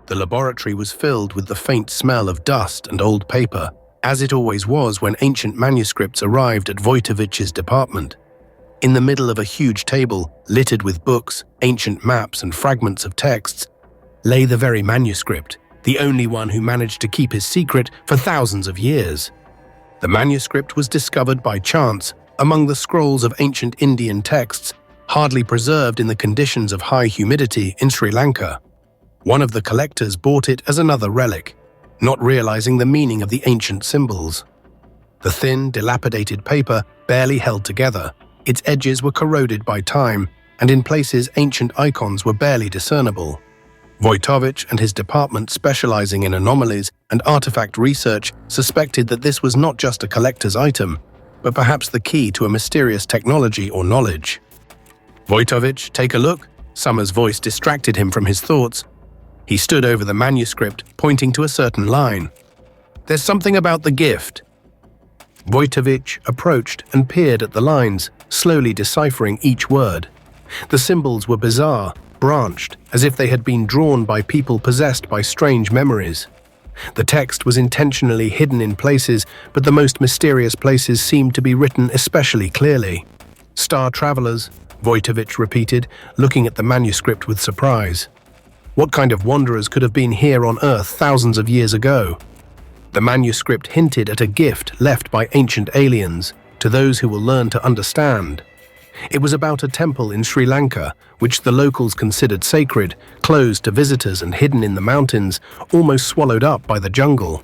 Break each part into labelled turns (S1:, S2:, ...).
S1: The laboratory was filled with the faint smell of dust and old paper, as it always was when ancient manuscripts arrived at Wojtowicz's department. In the middle of a huge table, littered with books, ancient maps, and fragments of texts, lay the very manuscript, the only one who managed to keep his secret for thousands of years. The manuscript was discovered by chance among the scrolls of ancient Indian texts, hardly preserved in the conditions of high humidity in Sri Lanka. One of the collectors bought it as another relic, not realizing the meaning of the ancient symbols. The thin, dilapidated paper barely held together. Its edges were corroded by time, and in places ancient icons were barely discernible. Wojtowicz and his department, specializing in anomalies and artifact research, suspected that this was not just a collector's item, but perhaps the key to a mysterious technology or knowledge. "Wojtowicz, take a look." Summers' voice distracted him from his thoughts. He stood over the manuscript, pointing to a certain line. "There's something about the gift." Wojtowicz approached and peered at the lines, slowly deciphering each word. The symbols were bizarre, branched, as if they had been drawn by people possessed by strange memories. The text was intentionally hidden in places, but the most mysterious places seemed to be written especially clearly. "Star travelers," Wojtowicz repeated, looking at the manuscript with surprise. What kind of wanderers could have been here on Earth thousands of years ago? The manuscript hinted at a gift left by ancient aliens to those who will learn to understand. It was about a temple in Sri Lanka, which the locals considered sacred, closed to visitors and hidden in the mountains, almost swallowed up by the jungle.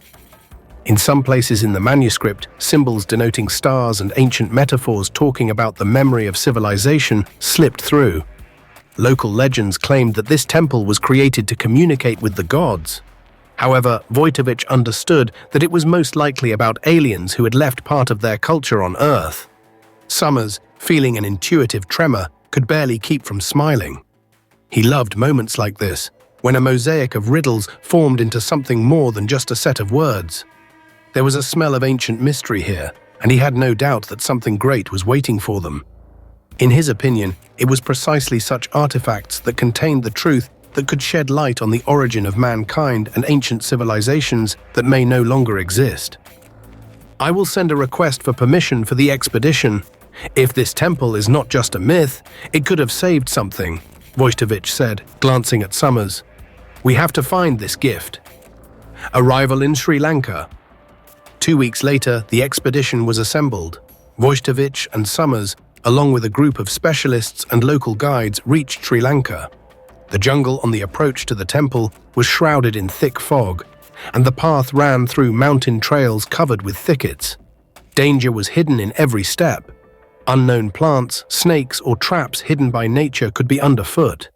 S1: In some places in the manuscript, symbols denoting stars and ancient metaphors talking about the memory of civilization slipped through. Local legends claimed that this temple was created to communicate with the gods. However, Wojtowicz understood that it was most likely about aliens who had left part of their culture on Earth. Summers, feeling an intuitive tremor, could barely keep from smiling. He loved moments like this, when a mosaic of riddles formed into something more than just a set of words. There was a smell of ancient mystery here, and he had no doubt that something great was waiting for them. In his opinion, it was precisely such artifacts that contained the truth that could shed light on the origin of mankind and ancient civilizations that may no longer exist. "I will send a request for permission for the expedition. If this temple is not just a myth, it could have saved something," Wojtowicz said, glancing at Summers. "We have to find this gift." Arrival in Sri Lanka. 2 weeks later, the expedition was assembled. Wojtowicz and Summers, along with a group of specialists and local guides, reached Sri Lanka. The jungle on the approach to the temple was shrouded in thick fog, and the path ran through mountain trails covered with thickets. Danger was hidden in every step. Unknown plants, snakes, or traps hidden by nature could be underfoot.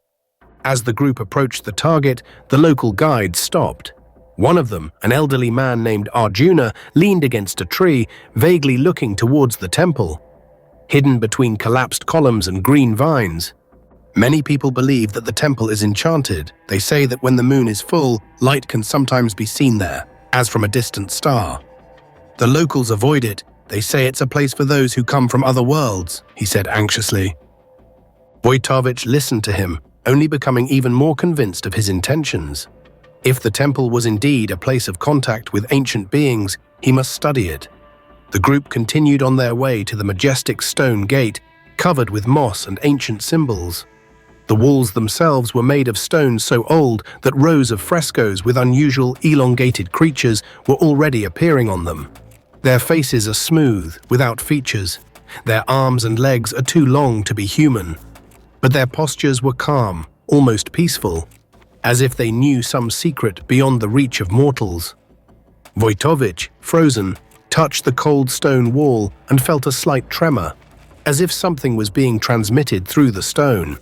S1: As the group approached the target, the local guides stopped. One of them, an elderly man named Arjuna, leaned against a tree, vaguely looking towards the temple, hidden between collapsed columns and green vines. Many people believe that the temple is enchanted. They say that when the moon is full, light can sometimes be seen there, as from a distant star. The locals avoid it. They say it's a place for those who come from other worlds, he said anxiously. Wojtowicz listened to him, only becoming even more convinced of his intentions. If the temple was indeed a place of contact with ancient beings, he must study it. The group continued on their way to the majestic stone gate, covered with moss and ancient symbols. The walls themselves were made of stone so old that rows of frescoes with unusual, elongated creatures were already appearing on them. Their faces are smooth, without features. Their arms and legs are too long to be human. But their postures were calm, almost peaceful, as if they knew some secret beyond the reach of mortals. Wojtowicz, frozen, touched the cold stone wall and felt a slight tremor, as if something was being transmitted through the stone.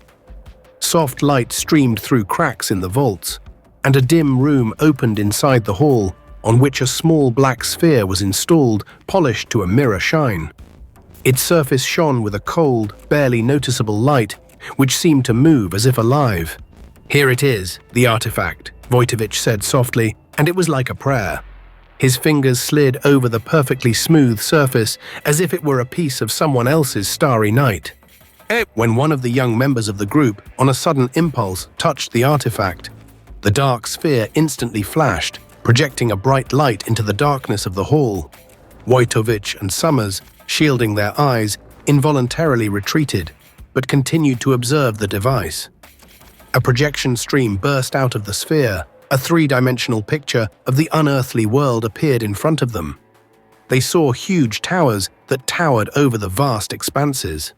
S1: Soft light streamed through cracks in the vaults, and a dim room opened inside the hall, on which a small black sphere was installed, polished to a mirror shine. Its surface shone with a cold, barely noticeable light, which seemed to move as if alive. "Here it is, the artifact," Wojtowicz said softly, and it was like a prayer. His fingers slid over the perfectly smooth surface, as if it were a piece of someone else's starry night. When one of the young members of the group, on a sudden impulse, touched the artifact, The dark sphere instantly flashed, projecting a bright light into the darkness of the hall. Wojtowicz and Summers, shielding their eyes, involuntarily retreated, but continued to observe the device. A projection stream burst out of the sphere. A three-dimensional picture of the unearthly world appeared in front of them. They saw huge towers that towered over the vast expanses.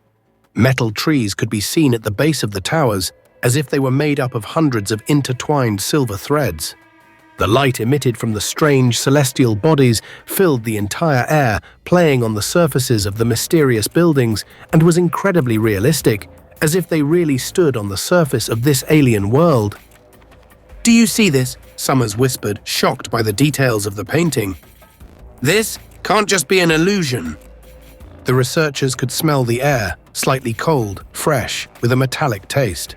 S1: Metal trees could be seen at the base of the towers, as if they were made up of hundreds of intertwined silver threads. The light emitted from the strange celestial bodies filled the entire air, playing on the surfaces of the mysterious buildings, and was incredibly realistic, as if they really stood on the surface of this alien world. "Do you see this?" Summers whispered, shocked by the details of the painting. "This can't just be an illusion." The researchers could smell the air, slightly cold, fresh, with a metallic taste.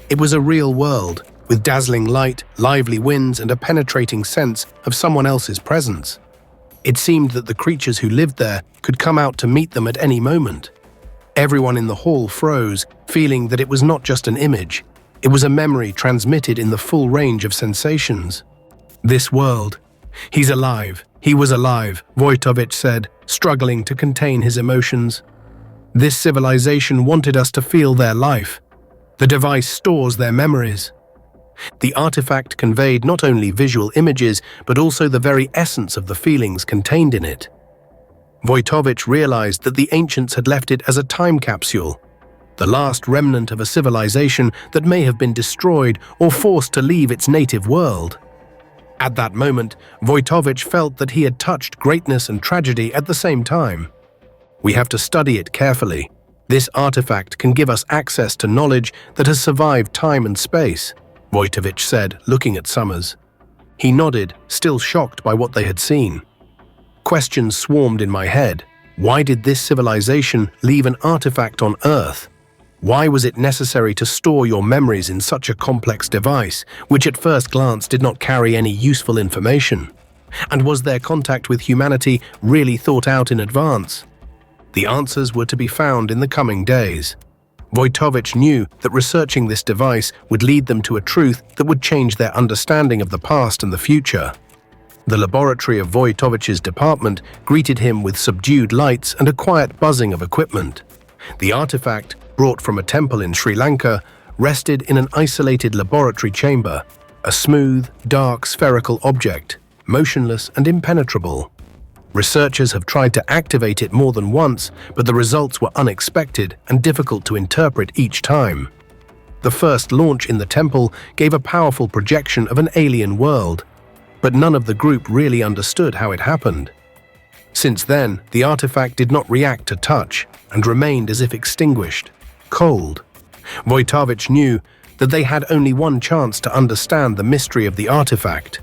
S1: It was a real world, with dazzling light, lively winds, and a penetrating sense of someone else's presence. It seemed that the creatures who lived there could come out to meet them at any moment. Everyone in the hall froze, feeling that it was not just an image. It was a memory transmitted in the full range of sensations. This world. "He's alive. He was alive," Wojtowicz said, struggling to contain his emotions. "This civilization wanted us to feel their life. The device stores their memories." The artifact conveyed not only visual images, but also the very essence of the feelings contained in it. Wojtowicz realized that the ancients had left it as a time capsule, the last remnant of a civilization that may have been destroyed or forced to leave its native world. At that moment, Wojtowicz felt that he had touched greatness and tragedy at the same time. "We have to study it carefully. This artifact can give us access to knowledge that has survived time and space," Wojtowicz said, looking at Summers. He nodded, still shocked by what they had seen. Questions swarmed in my head. Why did this civilization leave an artifact on Earth? Why was it necessary to store your memories in such a complex device, which at first glance did not carry any useful information? And was their contact with humanity really thought out in advance? The answers were to be found in the coming days. Wojtowicz knew that researching this device would lead them to a truth that would change their understanding of the past and the future. The laboratory of Wojtowicz's department greeted him with subdued lights and a quiet buzzing of equipment. The artifact, brought from a temple in Sri Lanka, rested in an isolated laboratory chamber, a smooth, dark, spherical object, motionless and impenetrable. Researchers have tried to activate it more than once, but the results were unexpected and difficult to interpret each time. The first launch in the temple gave a powerful projection of an alien world, but none of the group really understood how it happened. Since then, the artifact did not react to touch and remained as if extinguished, cold. Wojtowicz knew that they had only one chance to understand the mystery of the artifact,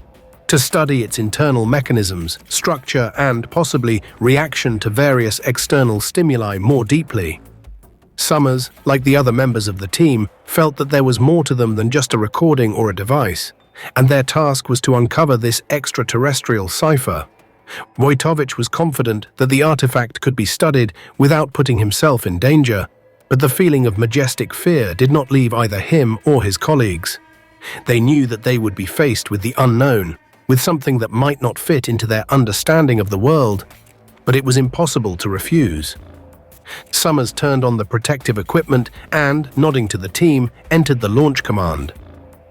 S1: to study its internal mechanisms, structure, and, possibly, reaction to various external stimuli more deeply. Summers, like the other members of the team, felt that there was more to them than just a recording or a device, and their task was to uncover this extraterrestrial cipher. Wojtowicz was confident that the artifact could be studied without putting himself in danger, but the feeling of majestic fear did not leave either him or his colleagues. They knew that they would be faced with the unknown, with something that might not fit into their understanding of the world, but it was impossible to refuse. Summers turned on the protective equipment and, nodding to the team, entered the launch command.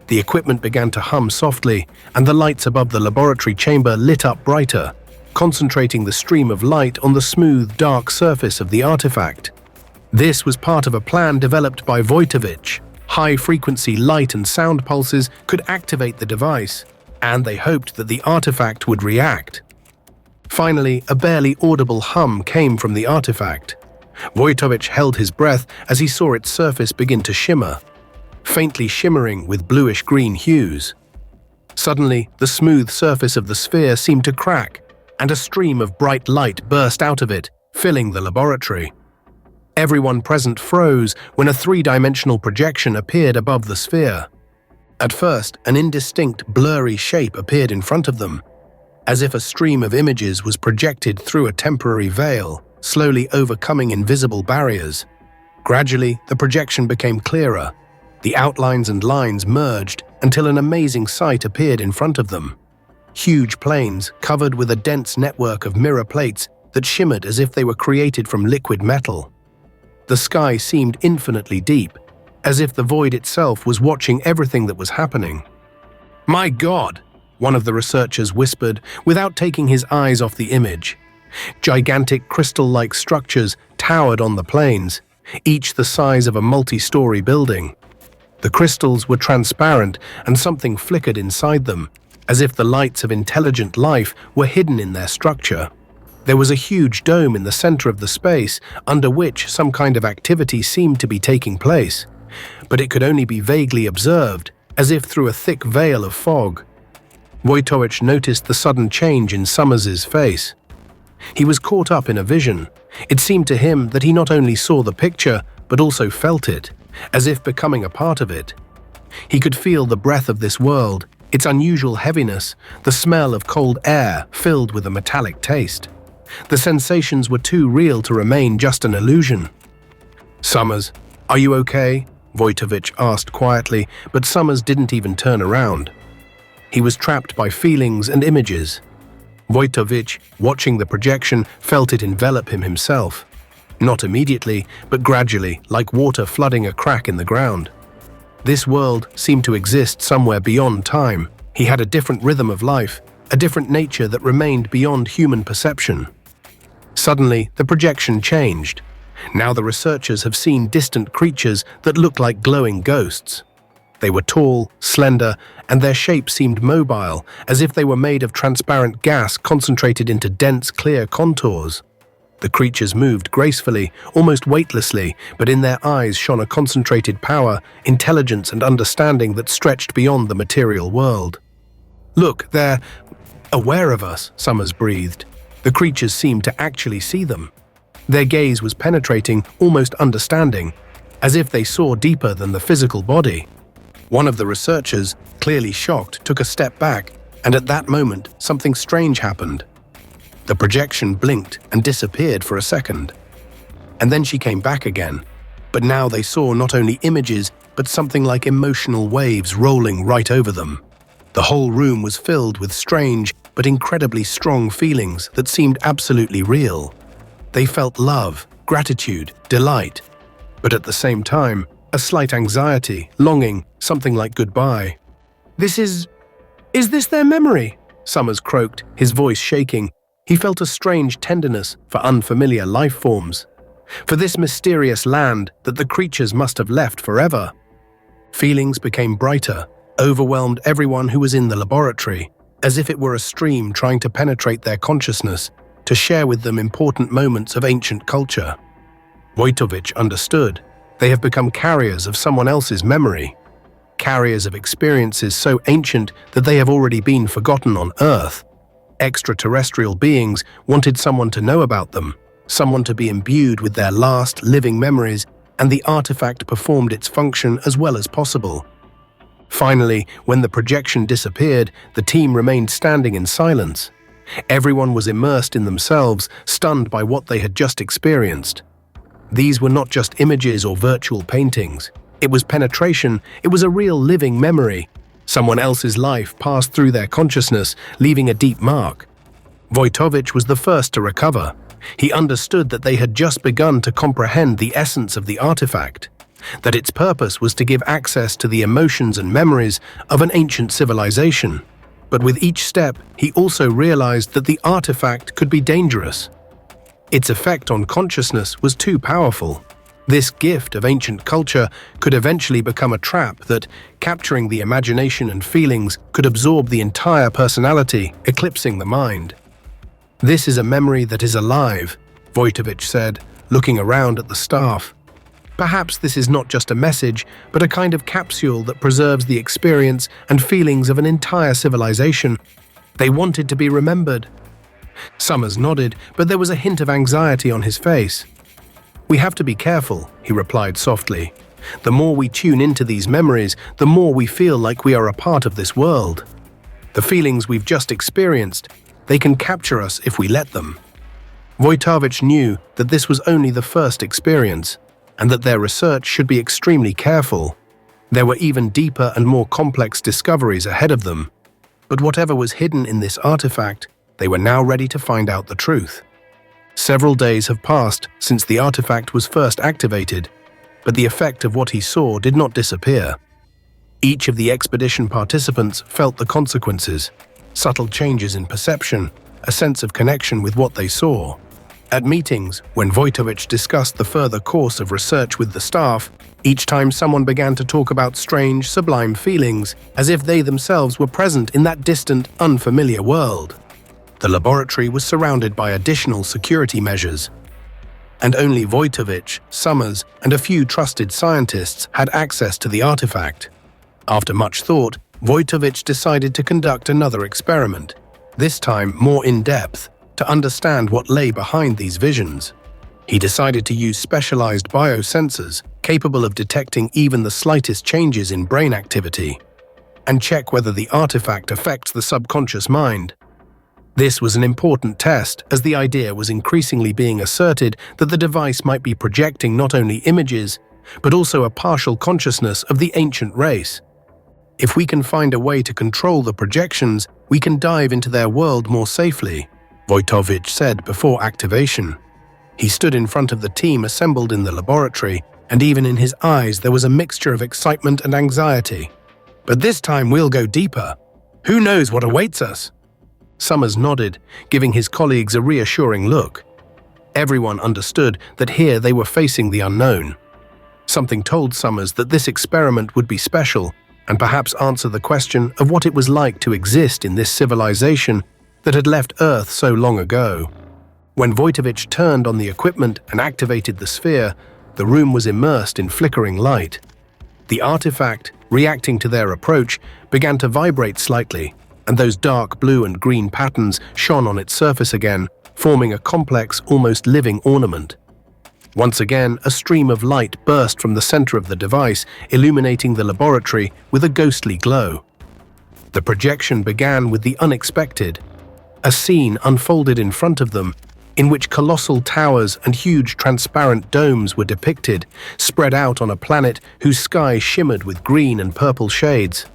S1: The equipment began to hum softly, and the lights above the laboratory chamber lit up brighter, concentrating the stream of light on the smooth, dark surface of the artifact. This was part of a plan developed by Wojtowicz. High-frequency light and sound pulses could activate the device, and they hoped that the artifact would react. Finally, a barely audible hum came from the artifact. Wojtowicz held his breath as he saw its surface begin to shimmer, faintly shimmering with bluish-green hues. Suddenly, the smooth surface of the sphere seemed to crack, and a stream of bright light burst out of it, filling the laboratory. Everyone present froze when a three-dimensional projection appeared above the sphere. At first, an indistinct, blurry shape appeared in front of them, as if a stream of images was projected through a temporary veil, slowly overcoming invisible barriers. Gradually, the projection became clearer. The outlines and lines merged, until an amazing sight appeared in front of them. Huge plains covered with a dense network of mirror plates that shimmered as if they were created from liquid metal. The sky seemed infinitely deep, as if the void itself was watching everything that was happening. "My God!" one of the researchers whispered without taking his eyes off the image. Gigantic crystal-like structures towered on the plains, each the size of a multi-story building. The crystals were transparent and something flickered inside them, as if the lights of intelligent life were hidden in their structure. There was a huge dome in the center of the space under which some kind of activity seemed to be taking place, but it could only be vaguely observed, as if through a thick veil of fog. Wojtowicz noticed the sudden change in Summers's face. He was caught up in a vision. It seemed to him that he not only saw the picture, but also felt it, as if becoming a part of it. He could feel the breath of this world, its unusual heaviness, the smell of cold air filled with a metallic taste. The sensations were too real to remain just an illusion. "Summers, are you okay?" Wojtowicz asked quietly, but Summers didn't even turn around. He was trapped by feelings and images. Wojtowicz, watching the projection, felt it envelop him himself. Not immediately, but gradually, like water flooding a crack in the ground. This world seemed to exist somewhere beyond time. He had a different rhythm of life, a different nature that remained beyond human perception. Suddenly, the projection changed. Now the researchers have seen distant creatures that looked like glowing ghosts. They were tall, slender, and their shape seemed mobile, as if they were made of transparent gas concentrated into dense, clear contours. The creatures moved gracefully, almost weightlessly, but in their eyes shone a concentrated power, intelligence, and understanding that stretched beyond the material world. "Look, they're aware of us," Summers breathed. The creatures seemed to actually see them. Their gaze was penetrating, almost understanding, as if they saw deeper than the physical body. One of the researchers, clearly shocked, took a step back, and at that moment, something strange happened. The projection blinked and disappeared for a second. And then she came back again. But now they saw not only images, but something like emotional waves rolling right over them. The whole room was filled with strange, but incredibly strong feelings that seemed absolutely real. They felt love, gratitude, delight, but at the same time, a slight anxiety, longing, something like goodbye. Is this their memory?" Summers croaked, his voice shaking. He felt a strange tenderness for unfamiliar life forms, for this mysterious land that the creatures must have left forever. Feelings became brighter, overwhelmed everyone who was in the laboratory, as if it were a stream trying to penetrate their consciousness, to share with them important moments of ancient culture. Wojtowicz understood. They have become carriers of someone else's memory, carriers of experiences so ancient that they have already been forgotten on Earth. Extraterrestrial beings wanted someone to know about them, someone to be imbued with their last living memories, and the artifact performed its function as well as possible. Finally, when the projection disappeared, the team remained standing in silence. Everyone was immersed in themselves, stunned by what they had just experienced. These were not just images or virtual paintings. It was penetration, it was a real living memory. Someone else's life passed through their consciousness, leaving a deep mark. Wojtowicz was the first to recover. He understood that they had just begun to comprehend the essence of the artifact, that its purpose was to give access to the emotions and memories of an ancient civilization. But with each step, he also realized that the artifact could be dangerous. Its effect on consciousness was too powerful. This gift of ancient culture could eventually become a trap that, capturing the imagination and feelings, could absorb the entire personality, eclipsing the mind. "This is a memory that is alive," Wojtowicz said, looking around at the staff. "Perhaps this is not just a message, but a kind of capsule that preserves the experience and feelings of an entire civilization. They wanted to be remembered." Summers nodded, but there was a hint of anxiety on his face. "We have to be careful," he replied softly. "The more we tune into these memories, the more we feel like we are a part of this world. The feelings we've just experienced, they can capture us if we let them." Wojtowicz knew that this was only the first experience, and that their research should be extremely careful. There were even deeper and more complex discoveries ahead of them. But whatever was hidden in this artifact, they were now ready to find out the truth. Several days have passed since the artifact was first activated, but the effect of what he saw did not disappear. Each of the expedition participants felt the consequences, subtle changes in perception, a sense of connection with what they saw. At meetings, when Wojtowicz discussed the further course of research with the staff, each time someone began to talk about strange, sublime feelings, as if they themselves were present in that distant, unfamiliar world. The laboratory was surrounded by additional security measures, and only Wojtowicz, Summers, and a few trusted scientists had access to the artifact. After much thought, Wojtowicz decided to conduct another experiment, this time more in-depth, to understand what lay behind these visions. He decided to use specialized biosensors capable of detecting even the slightest changes in brain activity, and check whether the artifact affects the subconscious mind. This was an important test, as the idea was increasingly being asserted that the device might be projecting not only images, but also a partial consciousness of the ancient race. If we can find a way to control the projections, we can dive into their world more safely, Wojtowicz said before activation. He stood in front of the team assembled in the laboratory, and even in his eyes there was a mixture of excitement and anxiety. But this time we'll go deeper. Who knows what awaits us? Summers nodded, giving his colleagues a reassuring look. Everyone understood that here they were facing the unknown. Something told Summers that this experiment would be special and perhaps answer the question of what it was like to exist in this civilization that had left Earth so long ago. When Wojtowicz turned on the equipment and activated the sphere, the room was immersed in flickering light. The artifact, reacting to their approach, began to vibrate slightly, and those dark blue and green patterns shone on its surface again, forming a complex, almost living ornament. Once again, a stream of light burst from the center of the device, illuminating the laboratory with a ghostly glow. The projection began with the unexpected. A scene unfolded in front of them, in which colossal towers and huge transparent domes were depicted, spread out on a planet whose sky shimmered with green and purple shades.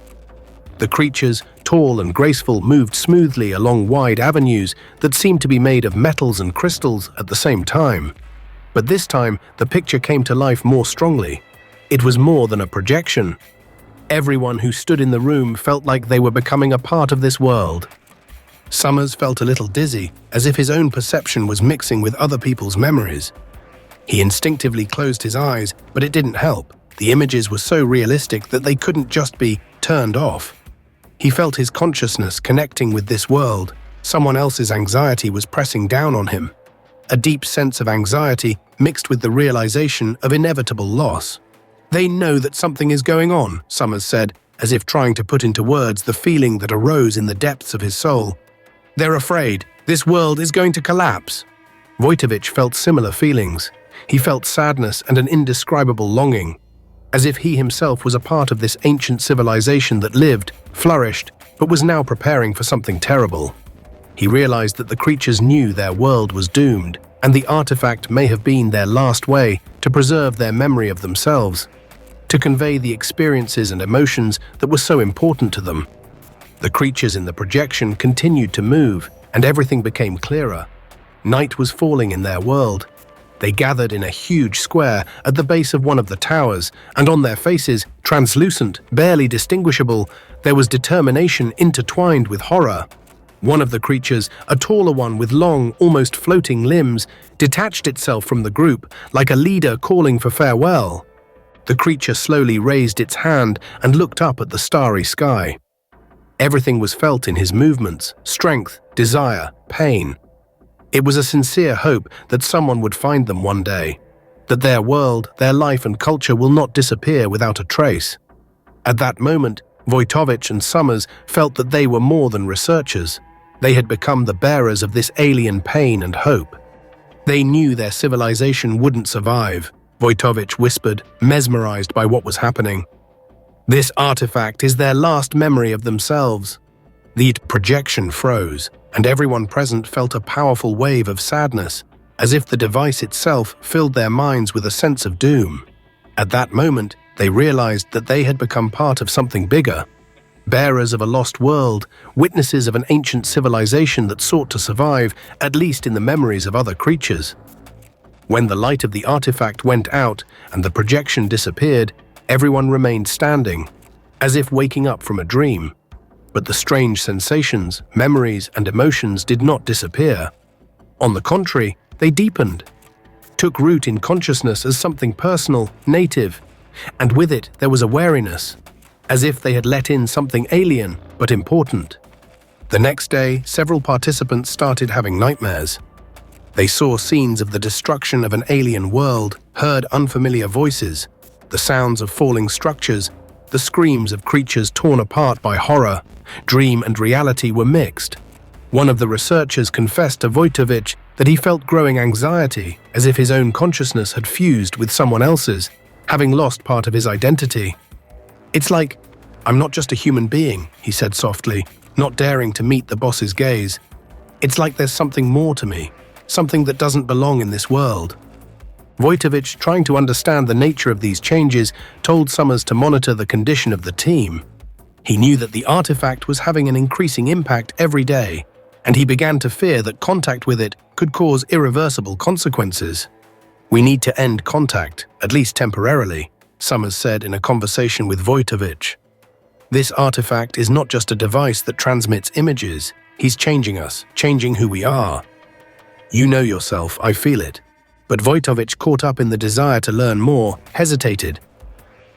S1: The creatures, tall and graceful, moved smoothly along wide avenues that seemed to be made of metals and crystals at the same time. But this time, the picture came to life more strongly. It was more than a projection. Everyone who stood in the room felt like they were becoming a part of this world. Summers felt a little dizzy, as if his own perception was mixing with other people's memories. He instinctively closed his eyes, but it didn't help. The images were so realistic that they couldn't just be turned off. He felt his consciousness connecting with this world. Someone else's anxiety was pressing down on him. A deep sense of anxiety mixed with the realization of inevitable loss. "They know that something is going on," Summers said, as if trying to put into words the feeling that arose in the depths of his soul. "They're afraid. This world is going to collapse." Wojtowicz felt similar feelings. He felt sadness and an indescribable longing, as if he himself was a part of this ancient civilization that lived, flourished, but was now preparing for something terrible. He realized that the creatures knew their world was doomed, and the artifact may have been their last way to preserve their memory of themselves, to convey the experiences and emotions that were so important to them. The creatures in the projection continued to move, and everything became clearer. Night was falling in their world. They gathered in a huge square at the base of one of the towers, and on their faces, translucent, barely distinguishable, there was determination intertwined with horror. One of the creatures, a taller one with long, almost floating limbs, detached itself from the group, like a leader calling for farewell. The creature slowly raised its hand and looked up at the starry sky. Everything was felt in his movements: strength, desire, pain. It was a sincere hope that someone would find them one day, that their world, their life and culture will not disappear without a trace. At that moment, Wojtowicz and Summers felt that they were more than researchers. They had become the bearers of this alien pain and hope. They knew their civilization wouldn't survive, Wojtowicz whispered, mesmerized by what was happening. This artifact is their last memory of themselves. The projection froze, and everyone present felt a powerful wave of sadness, as if the device itself filled their minds with a sense of doom. At that moment, they realized that they had become part of something bigger, bearers of a lost world, witnesses of an ancient civilization that sought to survive, at least in the memories of other creatures. When the light of the artifact went out and the projection disappeared, everyone remained standing, as if waking up from a dream. But the strange sensations, memories, and emotions did not disappear. On the contrary, they deepened, took root in consciousness as something personal, native, and with it there was a wariness, as if they had let in something alien but important. The next day, several participants started having nightmares. They saw scenes of the destruction of an alien world, heard unfamiliar voices, the sounds of falling structures, the screams of creatures torn apart by horror. Dream and reality were mixed. One of the researchers confessed to Wojtowicz that he felt growing anxiety, as if his own consciousness had fused with someone else's, having lost part of his identity. "It's like, I'm not just a human being," he said softly, not daring to meet the boss's gaze. "It's like there's something more to me, something that doesn't belong in this world." Wojtowicz, trying to understand the nature of these changes, told Summers to monitor the condition of the team. He knew that the artifact was having an increasing impact every day, and he began to fear that contact with it could cause irreversible consequences. "We need to end contact, at least temporarily," Summers said in a conversation with Wojtowicz. "This artifact is not just a device that transmits images. He's changing us, changing who we are. You know yourself, I feel it." But Wojtowicz, caught up in the desire to learn more, hesitated.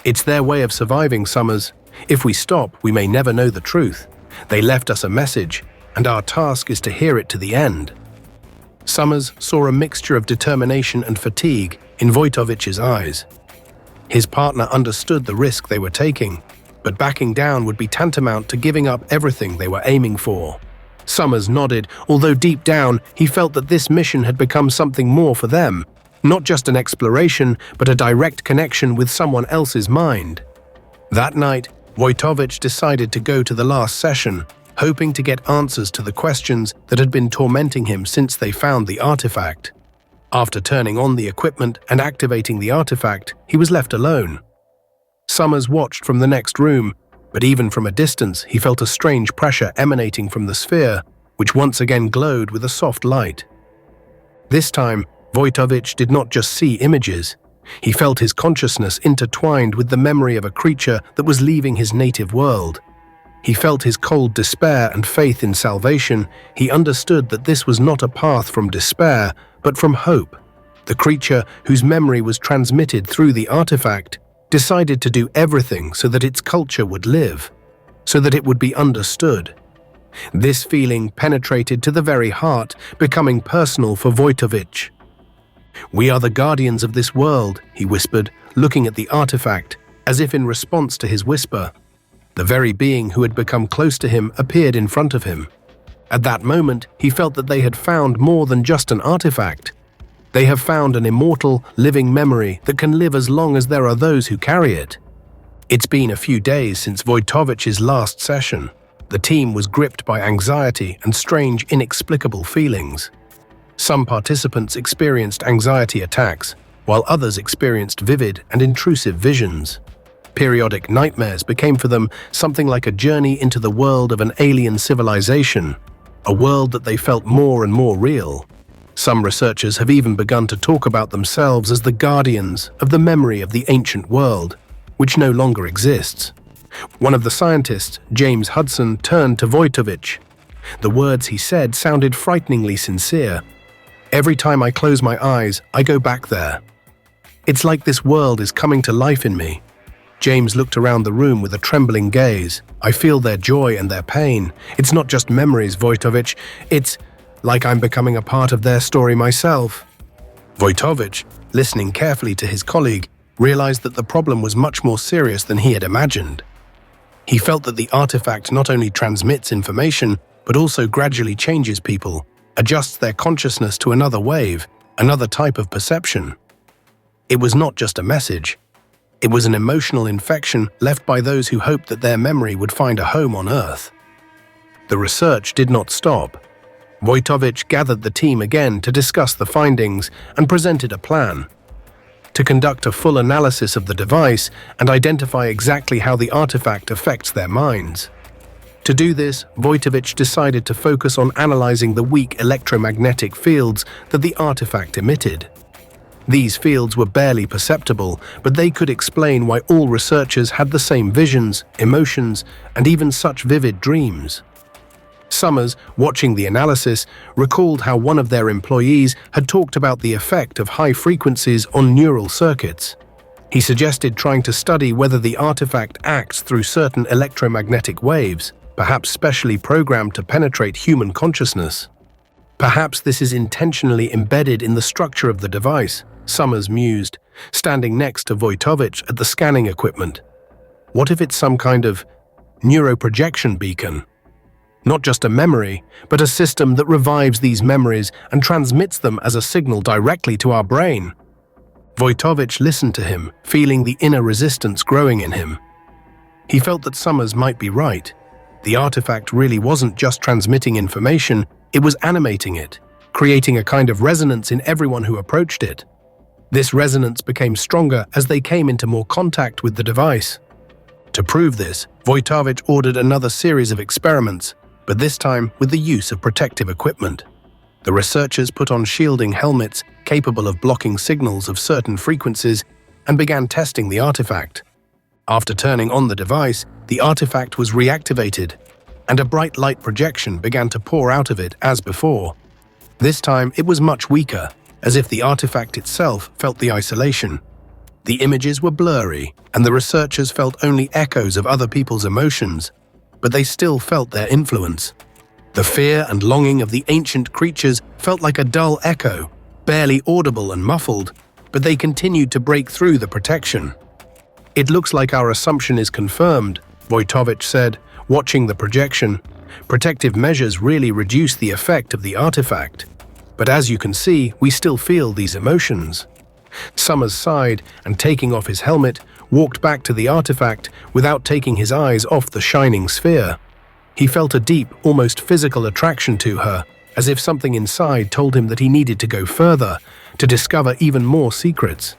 S1: "It's their way of surviving, Summers. If we stop, we may never know the truth. They left us a message, and our task is to hear it to the end." Summers saw a mixture of determination and fatigue in Wojtowicz's eyes. His partner understood the risk they were taking, but backing down would be tantamount to giving up everything they were aiming for. Summers nodded, although deep down he felt that this mission had become something more for them, not just an exploration, but a direct connection with someone else's mind. That night, Wojtowicz decided to go to the last session, hoping to get answers to the questions that had been tormenting him since they found the artifact. After turning on the equipment and activating the artifact, he was left alone. Summers watched from the next room, but even from a distance he felt a strange pressure emanating from the sphere, which once again glowed with a soft light. This time, Wojtowicz did not just see images. He felt his consciousness intertwined with the memory of a creature that was leaving his native world. He felt his cold despair and faith in salvation. He understood that this was not a path from despair, but from hope. The creature, whose memory was transmitted through the artifact, decided to do everything so that its culture would live, so that it would be understood. This feeling penetrated to the very heart, becoming personal for Wojtowicz. "We are the guardians of this world," he whispered, looking at the artifact, as if in response to his whisper. The very being who had become close to him appeared in front of him. At that moment, he felt that they had found more than just an artifact. They have found an immortal, living memory that can live as long as there are those who carry it. It's been a few days since Wojtowicz's last session. The team was gripped by anxiety and strange, inexplicable feelings. Some participants experienced anxiety attacks, while others experienced vivid and intrusive visions. Periodic nightmares became for them something like a journey into the world of an alien civilization, a world that they felt more and more real. Some researchers have even begun to talk about themselves as the guardians of the memory of the ancient world, which no longer exists. One of the scientists, James Hudson, turned to Wojtowicz. The words he said sounded frighteningly sincere. "Every time I close my eyes, I go back there. It's like this world is coming to life in me." James looked around the room with a trembling gaze. "I feel their joy and their pain. It's not just memories, Wojtowicz. It's like I'm becoming a part of their story myself." Wojtowicz, listening carefully to his colleague, realized that the problem was much more serious than he had imagined. He felt that the artifact not only transmits information, but also gradually changes people, adjusts their consciousness to another wave, another type of perception. It was not just a message. It was an emotional infection left by those who hoped that their memory would find a home on Earth. The research did not stop. Wojtowicz gathered the team again to discuss the findings and presented a plan. to conduct a full analysis of the device and identify exactly how the artifact affects their minds. To do this, Wojtowicz decided to focus on analyzing the weak electromagnetic fields that the artifact emitted. These fields were barely perceptible, but they could explain why all researchers had the same visions, emotions, and even such vivid dreams. Summers, watching the analysis, recalled how one of their employees had talked about the effect of high frequencies on neural circuits. He suggested trying to study whether the artifact acts through certain electromagnetic waves, perhaps specially programmed to penetrate human consciousness. Perhaps this is intentionally embedded in the structure of the device, Summers mused, standing next to Wojtowicz at the scanning equipment. What if it's some kind of neuroprojection beacon? Not just a memory, but a system that revives these memories and transmits them as a signal directly to our brain. Wojtowicz listened to him, feeling the inner resistance growing in him. He felt that Summers might be right. The artifact really wasn't just transmitting information, it was animating it, creating a kind of resonance in everyone who approached it. This resonance became stronger as they came into more contact with the device. To prove this, Wojtowicz ordered another series of experiments, but this time with the use of protective equipment. The researchers put on shielding helmets capable of blocking signals of certain frequencies and began testing the artifact. After turning on the device, the artifact was reactivated, and a bright light projection began to pour out of it as before. This time it was much weaker, as if the artifact itself felt the isolation. The images were blurry, and the researchers felt only echoes of other people's emotions, but they still felt their influence. The fear and longing of the ancient creatures felt like a dull echo, barely audible and muffled, but they continued to break through the protection. "It looks like our assumption is confirmed," Wojtowicz said, watching the projection. "Protective measures really reduce the effect of the artifact. But as you can see, we still feel these emotions." Summers sighed and, taking off his helmet, walked back to the artifact without taking his eyes off the shining sphere. He felt a deep, almost physical attraction to her, as if something inside told him that he needed to go further, to discover even more secrets.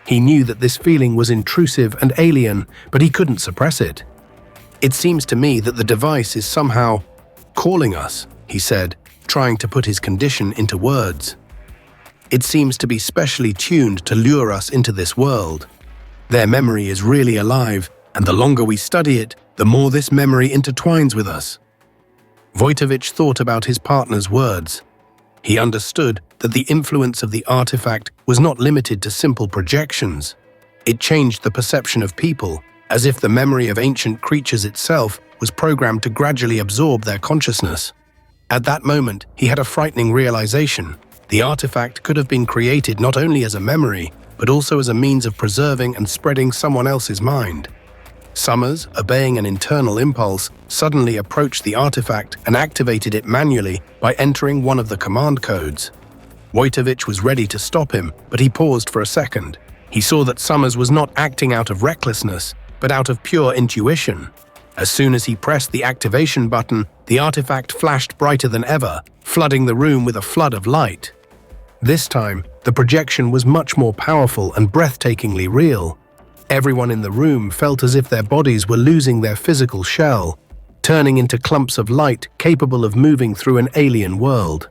S1: He knew that this feeling was intrusive and alien, but he couldn't suppress it. "It seems to me that the device is somehow calling us," he said, trying to put his condition into words. "It seems to be specially tuned to lure us into this world. Their memory is really alive, and the longer we study it, the more this memory intertwines with us." Wojtowicz thought about his partner's words. He understood that the influence of the artifact was not limited to simple projections. It changed the perception of people, as if the memory of ancient creatures itself was programmed to gradually absorb their consciousness. At that moment, he had a frightening realization. The artifact could have been created not only as a memory, but also as a means of preserving and spreading someone else's mind. Summers, obeying an internal impulse, suddenly approached the artifact and activated it manually by entering one of the command codes. Wojtowicz was ready to stop him, but he paused for a second. He saw that Summers was not acting out of recklessness, but out of pure intuition. As soon as he pressed the activation button, the artifact flashed brighter than ever, flooding the room with a flood of light. This time, the projection was much more powerful and breathtakingly real. Everyone in the room felt as if their bodies were losing their physical shell, turning into clumps of light capable of moving through an alien world.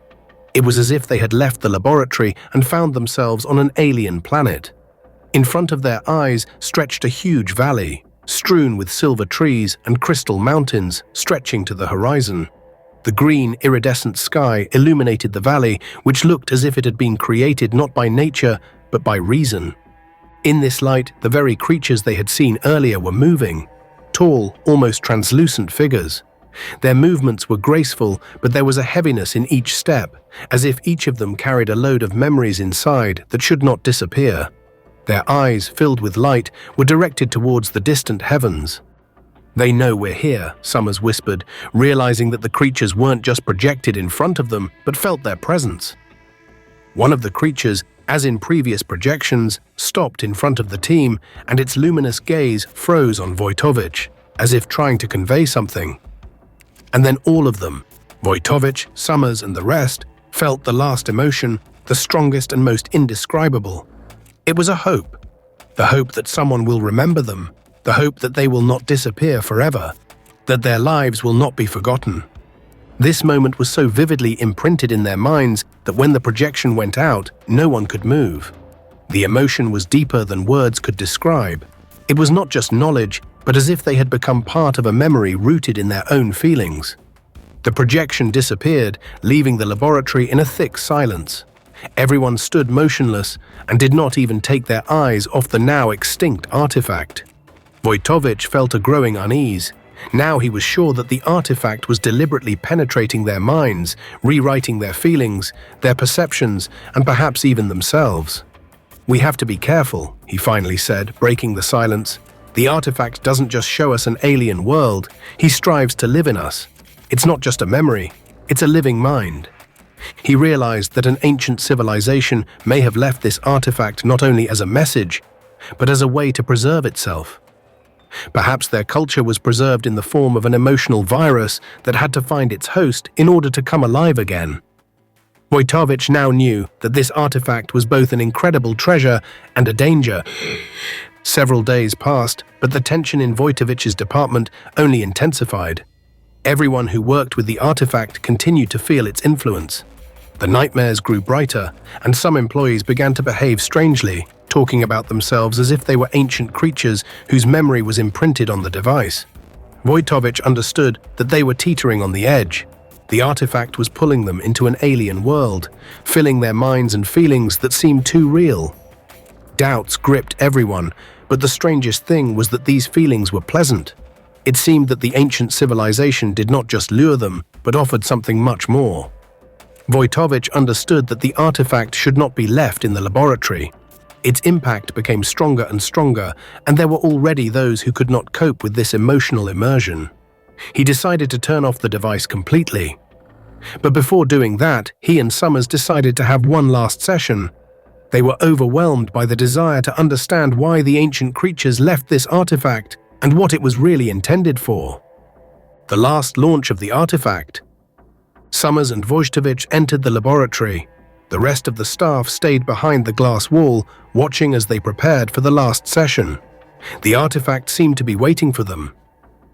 S1: It was as if they had left the laboratory and found themselves on an alien planet. In front of their eyes stretched a huge valley, strewn with silver trees and crystal mountains stretching to the horizon. The green, iridescent sky illuminated the valley, which looked as if it had been created not by nature, but by reason. In this light, the very creatures they had seen earlier were moving, tall, almost translucent figures. Their movements were graceful, but there was a heaviness in each step, as if each of them carried a load of memories inside that should not disappear. Their eyes, filled with light, were directed towards the distant heavens. "They know we're here," Summers whispered, realizing that the creatures weren't just projected in front of them, but felt their presence. One of the creatures, as in previous projections, stopped in front of the team, and its luminous gaze froze on Wojtowicz, as if trying to convey something. And then all of them, Wojtowicz, Summers, and the rest, felt the last emotion, the strongest and most indescribable. It was a hope. The hope that someone will remember them, the hope that they will not disappear forever, that their lives will not be forgotten. This moment was so vividly imprinted in their minds that when the projection went out, no one could move. The emotion was deeper than words could describe. It was not just knowledge, but as if they had become part of a memory rooted in their own feelings. The projection disappeared, leaving the laboratory in a thick silence. Everyone stood motionless and did not even take their eyes off the now extinct artifact. Wojtowicz felt a growing unease. Now he was sure that the artifact was deliberately penetrating their minds, rewriting their feelings, their perceptions, and perhaps even themselves. "We have to be careful," he finally said, breaking the silence. "The artifact doesn't just show us an alien world, he strives to live in us. It's not just a memory, it's a living mind." He realized that an ancient civilization may have left this artifact not only as a message, but as a way to preserve itself. Perhaps their culture was preserved in the form of an emotional virus that had to find its host in order to come alive again. Wojtowicz now knew that this artifact was both an incredible treasure and a danger. Several days passed, but the tension in Wojtowicz's department only intensified. Everyone who worked with the artifact continued to feel its influence. The nightmares grew brighter, and some employees began to behave strangely, talking about themselves as if they were ancient creatures whose memory was imprinted on the device. Wojtowicz understood that they were teetering on the edge. The artifact was pulling them into an alien world, filling their minds and feelings that seemed too real. Doubts gripped everyone, but the strangest thing was that these feelings were pleasant. It seemed that the ancient civilization did not just lure them, but offered something much more. Wojtowicz understood that the artifact should not be left in the laboratory. Its impact became stronger and stronger, and there were already those who could not cope with this emotional immersion. He decided to turn off the device completely. But before doing that, he and Summers decided to have one last session. They were overwhelmed by the desire to understand why the ancient creatures left this artifact and what it was really intended for. The last launch of the artifact. Summers and Wojtowicz entered the laboratory. The rest of the staff stayed behind the glass wall, watching as they prepared for the last session. The artifact seemed to be waiting for them.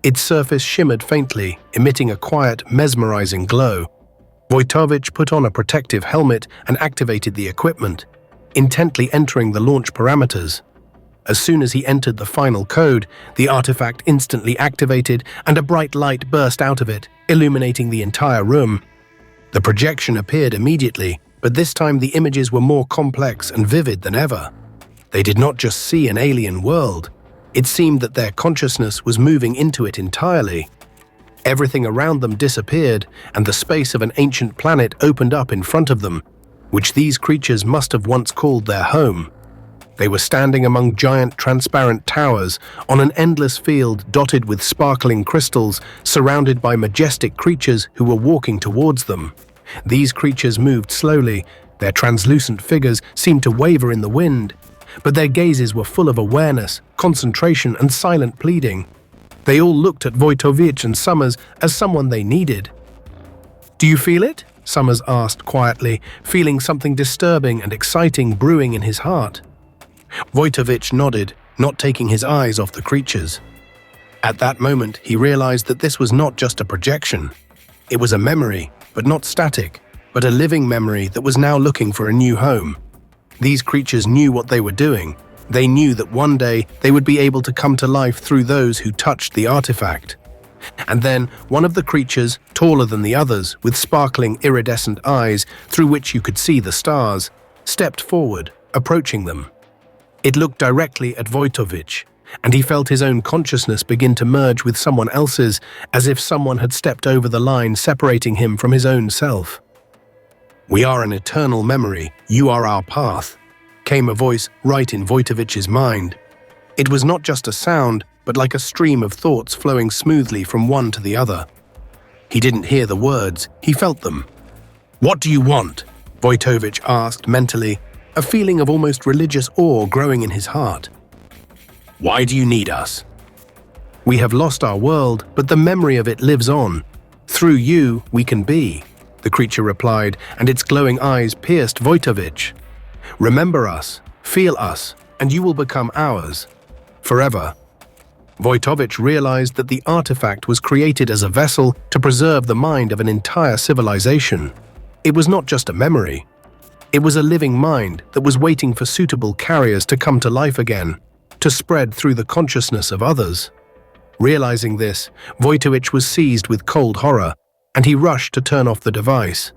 S1: Its surface shimmered faintly, emitting a quiet, mesmerizing glow. Wojtowicz put on a protective helmet and activated the equipment, intently entering the launch parameters. As soon as he entered the final code, the artifact instantly activated and a bright light burst out of it, illuminating the entire room. The projection appeared immediately, but this time the images were more complex and vivid than ever. They did not just see an alien world. It seemed that their consciousness was moving into it entirely. Everything around them disappeared, and the space of an ancient planet opened up in front of them, which these creatures must have once called their home. They were standing among giant transparent towers on an endless field dotted with sparkling crystals, surrounded by majestic creatures who were walking towards them. These creatures moved slowly. Their translucent figures seemed to waver in the wind, but their gazes were full of awareness, concentration, and silent pleading. They all looked at Wojtowicz and Summers as someone they needed. "Do you feel it?" Summers asked quietly, feeling something disturbing and exciting brewing in his heart. Wojtowicz nodded, not taking his eyes off the creatures. At that moment, he realized that this was not just a projection. It was a memory, but not static, but a living memory that was now looking for a new home. These creatures knew what they were doing. They knew that one day they would be able to come to life through those who touched the artifact. And then one of the creatures, taller than the others, with sparkling iridescent eyes through which you could see the stars, stepped forward, approaching them. It looked directly at Wojtowicz, and he felt his own consciousness begin to merge with someone else's, as if someone had stepped over the line separating him from his own self. "We are an eternal memory, you are our path," came a voice right in Wojtowicz's mind. It was not just a sound, but like a stream of thoughts flowing smoothly from one to the other. He didn't hear the words, he felt them. "What do you want?" Wojtowicz asked mentally, a feeling of almost religious awe growing in his heart. "Why do you need us?" "We have lost our world, but the memory of it lives on. Through you, we can be," the creature replied, and its glowing eyes pierced Wojtowicz. "Remember us. Feel us, and you will become ours. Forever. Wojtowicz realized that the artifact was created as a vessel to preserve the mind of an entire civilization. It was not just a memory. It was a living mind that was waiting for suitable carriers to come to life again, to spread through the consciousness of others. Realizing this, Wojtowicz was seized with cold horror, and he rushed to turn off the device.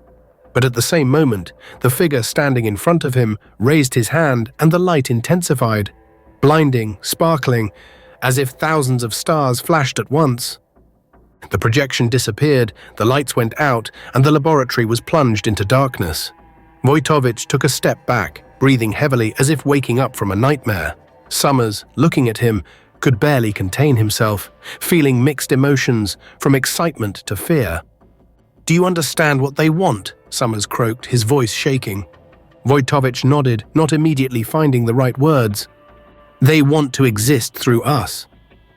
S1: But at the same moment, the figure standing in front of him raised his hand and the light intensified, blinding, sparkling, as if thousands of stars flashed at once. The projection disappeared, the lights went out, and the laboratory was plunged into darkness. Wojtowicz took a step back, breathing heavily as if waking up from a nightmare. Summers, looking at him, could barely contain himself, feeling mixed emotions, from excitement to fear. "Do you understand what they want?" Summers croaked, his voice shaking. Wojtowicz nodded, not immediately finding the right words. "They want to exist through us.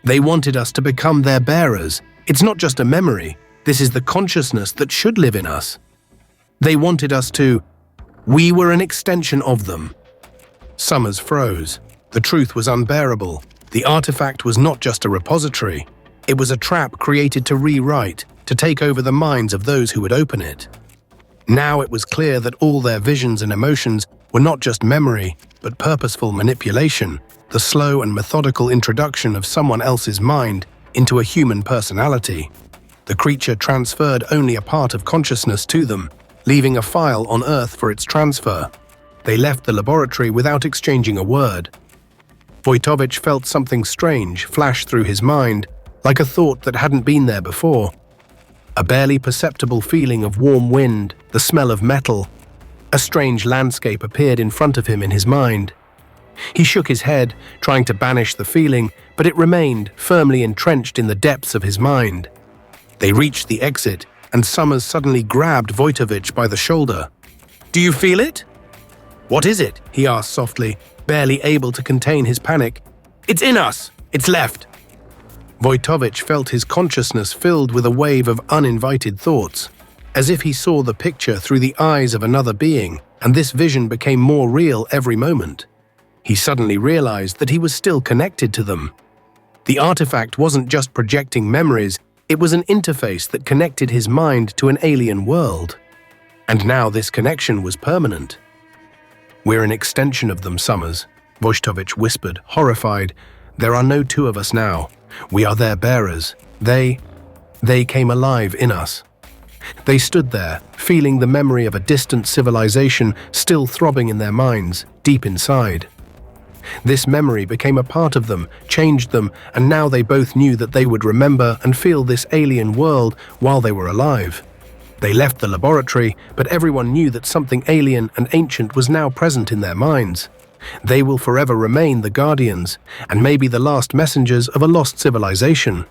S1: They wanted us to become their bearers. It's not just a memory. This is the consciousness that should live in us. They wanted us to... We were an extension of them." Summers froze. The truth was unbearable. The artifact was not just a repository. It was a trap created to rewrite, to take over the minds of those who would open it. Now it was clear that all their visions and emotions were not just memory, but purposeful manipulation, the slow and methodical introduction of someone else's mind into a human personality. The creature transferred only a part of consciousness to them, leaving a file on Earth for its transfer. They left the laboratory without exchanging a word. Wojtowicz felt something strange flash through his mind, like a thought that hadn't been there before. A barely perceptible feeling of warm wind, the smell of metal. A strange landscape appeared in front of him in his mind. He shook his head, trying to banish the feeling, but it remained firmly entrenched in the depths of his mind. They reached the exit, and Summers suddenly grabbed Wojtowicz by the shoulder. "Do you feel it?" "What is it?" he asked softly, barely able to contain his panic. "It's in us! It's left!" Wojtowicz felt his consciousness filled with a wave of uninvited thoughts, as if he saw the picture through the eyes of another being, and this vision became more real every moment. He suddenly realized that he was still connected to them. The artifact wasn't just projecting memories, it was an interface that connected his mind to an alien world. And now this connection was permanent. "We're an extension of them, Summers," Wojtowicz whispered, horrified. "There are no two of us now. We are their bearers. They came alive in us." They stood there, feeling the memory of a distant civilization still throbbing in their minds, deep inside. This memory became a part of them, changed them, and now they both knew that they would remember and feel this alien world while they were alive. They left the laboratory, but everyone knew that something alien and ancient was now present in their minds. They will forever remain the guardians, and maybe the last messengers of a lost civilization.